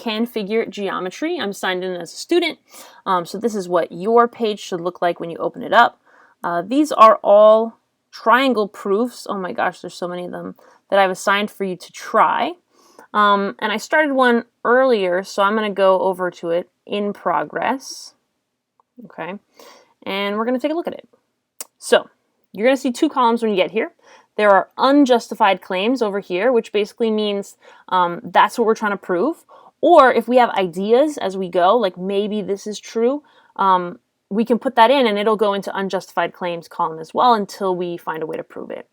CanFigureIt geometry. I'm signed in as a student, so this is what your page should look like when you open it up. These are all triangle proofs. Oh my gosh, there's so many of them that I've assigned for you to try. And I started one earlier, so I'm going to go over to it in progress. Okay, and we're going to take a look at it. So you're going to see two columns when you get here. There are unjustified claims over here, which basically means that's what we're trying to prove. Or if we have ideas as we go, like maybe this is true, we can put that in and it'll go into unjustified claims column as well until we find a way to prove it.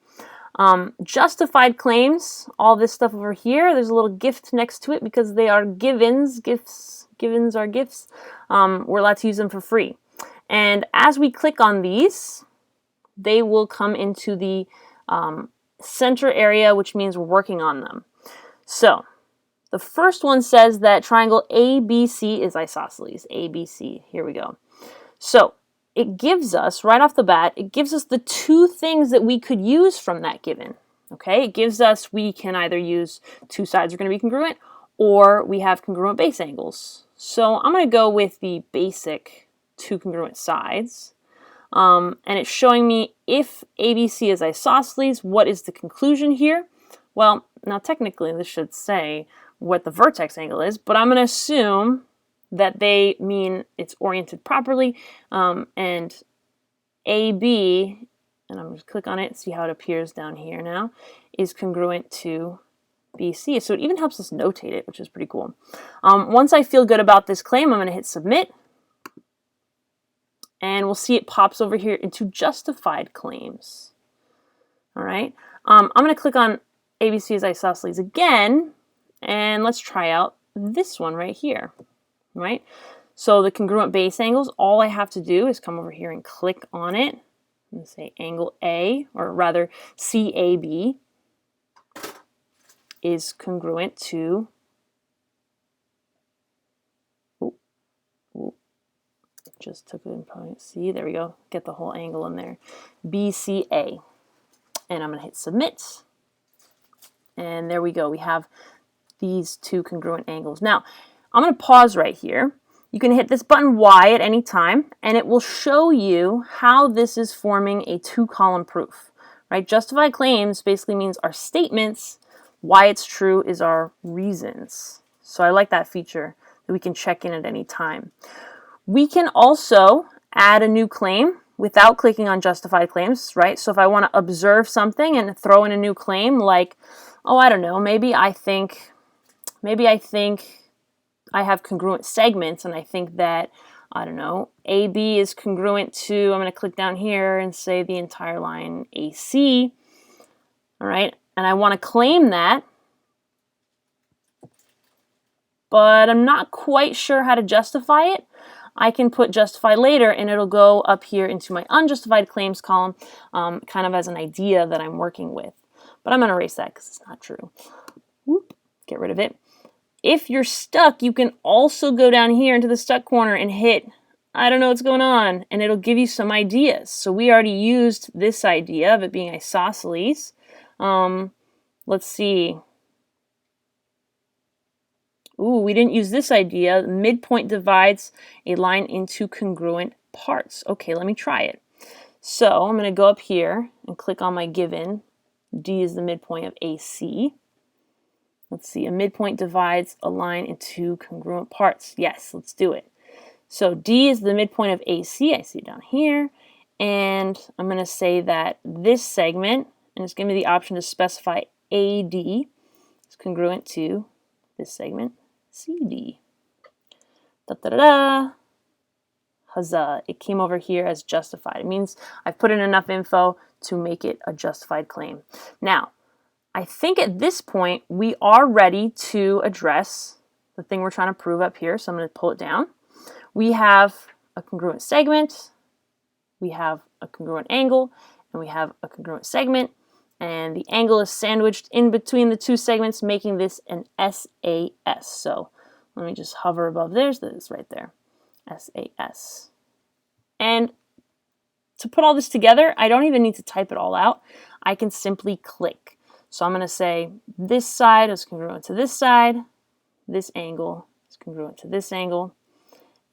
Justified claims, all this stuff over here, there's a little gift next to it because they are givens. Givens are gifts. We're allowed to use them for free. And as we click on these, they will come into the center area, which means we're working on them. So the first one says that triangle ABC is isosceles. ABC, here we go. So it gives us, right off the bat, it gives us the two things that we could use from that given. Okay, it gives us, we can either use two sides are going to be congruent, or we have congruent base angles. So I'm going to go with the basic two congruent sides. And it's showing me if ABC is isosceles, what is the conclusion here? Well, now technically this should say what the vertex angle is, but I'm going to assume that they mean it's oriented properly, and AB, and I'm going to click on it, see how it appears down here now, is congruent to BC. So it even helps us notate it, which is pretty cool. Once I feel good about this claim, I'm going to hit submit. And we'll see it pops over here into justified claims. All right. I'm going to click on ABC as isosceles again, and let's try out this one right here. Right. So the congruent base angles, all I have to do is come over here and click on it and say angle A, or rather CAB, is congruent to just took it in point. See, there we go. Get the whole angle in there. BCA. And I'm going to hit submit. And there we go. We have these two congruent angles. Now, I'm going to pause right here. You can hit this button Y at any time, and it will show you how this is forming a two-column proof. Right? Justified claims basically means our statements. Why it's true is our reasons. So I like that feature that we can check in at any time. We can also add a new claim without clicking on justified claims, right? So if I want to observe something and throw in a new claim like, oh, I don't know, maybe I think I have congruent segments and I think that, I don't know, AB is congruent to, I'm going to click down here and say the entire line AC, all right? And I want to claim that, but I'm not quite sure how to justify it. I can put justify later and it'll go up here into my unjustified claims column, kind of as an idea that I'm working with. But I'm going to erase that because it's not true. Whoop, get rid of it. If you're stuck, you can also go down here into the stuck corner and hit, I don't know what's going on, and it'll give you some ideas. So we already used this idea of it being isosceles. Let's see. Ooh, we didn't use this idea. Midpoint divides a line into congruent parts. Okay, let me try it. So I'm going to go up here and click on my given. D is the midpoint of AC. Let's see, a midpoint divides a line into congruent parts. Yes, let's do it. So D is the midpoint of AC. I see it down here. And I'm going to say that this segment, and it's going to be the option to specify AD, is congruent to this segment. CD. Da-da-da-da. Huzzah. It came over here as justified. It means I've put in enough info to make it a justified claim. Now, I think at this point we are ready to address the thing we're trying to prove up here. So I'm going to pull it down. We have a congruent segment, we have a congruent angle, and we have a congruent segment. And the angle is sandwiched in between the two segments, making this an SAS. So let me just hover above there. So it's right there. SAS. And to put all this together, I don't even need to type it all out. I can simply click. So I'm going to say this side is congruent to this side. This angle is congruent to this angle,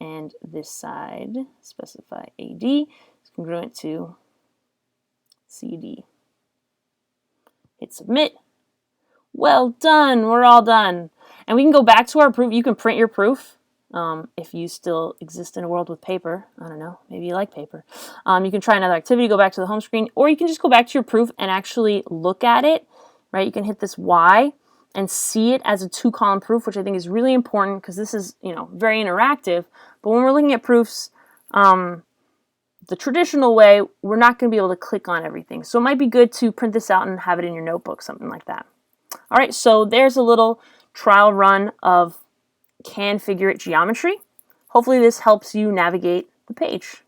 and this side, specify AD, is congruent to CD. Hit submit. Well done, we're all done. And we can go back to our proof. You can print your proof if you still exist in a world with paper. I don't know, maybe you like paper. You can try another activity, go back to the home screen, or you can just go back to your proof and actually look at it, right? You can hit this Y and see it as a 2-column proof, which I think is really important because this is, very interactive. But when we're looking at proofs, the traditional way, we're not going to be able to click on everything. So it might be good to print this out and have it in your notebook, something like that. All right, so there's a little trial run of CanFigureIt geometry. Hopefully this helps you navigate the page.